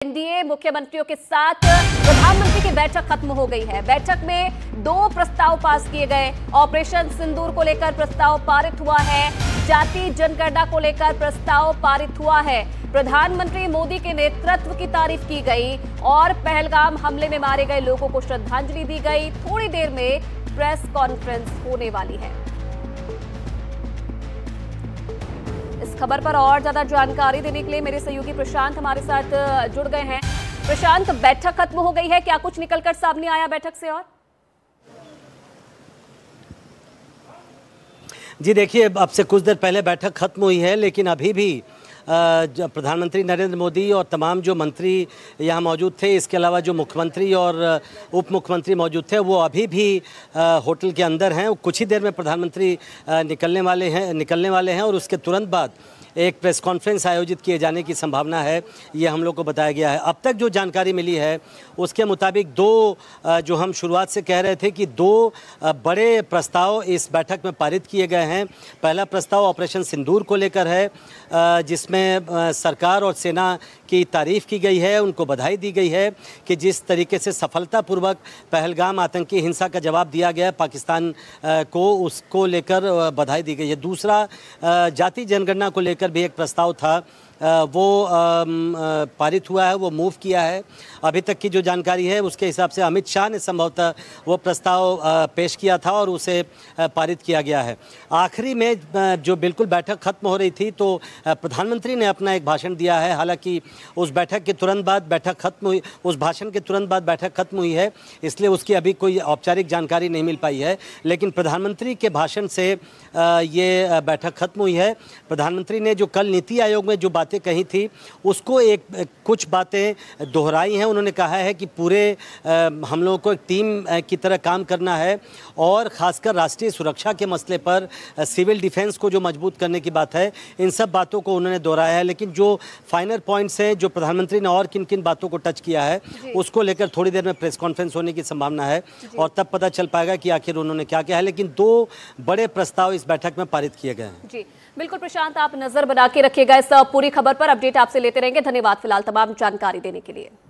NDA मुख्यमंत्रियों के साथ प्रधानमंत्री की बैठक खत्म हो गई है। बैठक में 2 प्रस्ताव पास किए गए। ऑपरेशन सिंदूर को लेकर प्रस्ताव पारित हुआ है। जाति जनगणना को लेकर प्रस्ताव पारित हुआ है। प्रधानमंत्री मोदी के नेतृत्व की तारीफ की गई और पहलगाम हमले में मारे गए लोगों को श्रद्धांजलि दी गई। थोड़ी देर में प्रेस कॉन्फ्रेंस होने वाली है। इस खबर पर और ज्यादा जानकारी देने के लिए मेरे सहयोगी प्रशांत हमारे साथ जुड़ गए हैं। प्रशांत, बैठक खत्म हो गई है, क्या कुछ निकलकर सामने आया बैठक से? और जी देखिए, अब से कुछ देर पहले बैठक खत्म हुई है, लेकिन अभी भी प्रधानमंत्री नरेंद्र मोदी और तमाम जो मंत्री यहाँ मौजूद थे, इसके अलावा जो मुख्यमंत्री और उप मुख्यमंत्री मौजूद थे, वो अभी भी होटल के अंदर हैं। कुछ ही देर में प्रधानमंत्री निकलने वाले हैं और उसके तुरंत बाद एक प्रेस कॉन्फ्रेंस आयोजित किए जाने की संभावना है, ये हम लोग को बताया गया है। अब तक जो जानकारी मिली है उसके मुताबिक जो हम शुरुआत से कह रहे थे कि 2 बड़े प्रस्ताव इस बैठक में पारित किए गए हैं। पहला प्रस्ताव ऑपरेशन सिंदूर को लेकर है, जिसमें सरकार और सेना की तारीफ की गई है, उनको बधाई दी गई है कि जिस तरीके से सफलतापूर्वक पहलगाम आतंकी हिंसा का जवाब दिया गया पाकिस्तान को, उसको लेकर बधाई दी गई है। दूसरा, जाति जनगणना को लेकर भी एक प्रस्ताव था, वो पारित हुआ है, वो मूव किया है। अभी तक की जो जानकारी है उसके हिसाब से अमित शाह ने संभवतः वो प्रस्ताव पेश किया था और उसे पारित किया गया है। आखिरी में जो बिल्कुल बैठक खत्म हो रही थी तो प्रधानमंत्री ने अपना एक भाषण दिया है। हालांकि उस भाषण के तुरंत बाद बैठक खत्म हुई है, इसलिए उसकी अभी कोई औपचारिक जानकारी नहीं मिल पाई है। लेकिन प्रधानमंत्री के भाषण से ये बैठक खत्म हुई है। प्रधानमंत्री ने जो कल नीति आयोग में जो बातें कही थी उसको कुछ बातें दोहराई हैं। उन्होंने कहा है कि पूरे हम लोगों को एक टीम की तरह काम करना है और ख़ासकर राष्ट्रीय सुरक्षा के मसले पर, सिविल डिफेंस को जो मजबूत करने की बात है, इन सब बातों को उन्होंने दोहराया है। लेकिन जो फाइनल पॉइंट्स हैं, जो प्रधानमंत्री ने और किन किन बातों को टच किया है, उसको लेकर थोड़ी देर में प्रेस कॉन्फ्रेंस होने की संभावना है और तब पता चल पाएगा कि आखिर उन्होंने क्या किया है। लेकिन 2 बड़े प्रस्ताव इस बैठक में पारित किए गए हैं। जी बिल्कुल प्रशांत, आप नजर बना के रखिएगा इस पूरी खबर पर। अपडेट आपसे लेते रहेंगे। धन्यवाद फिलहाल तमाम जानकारी देने के लिए।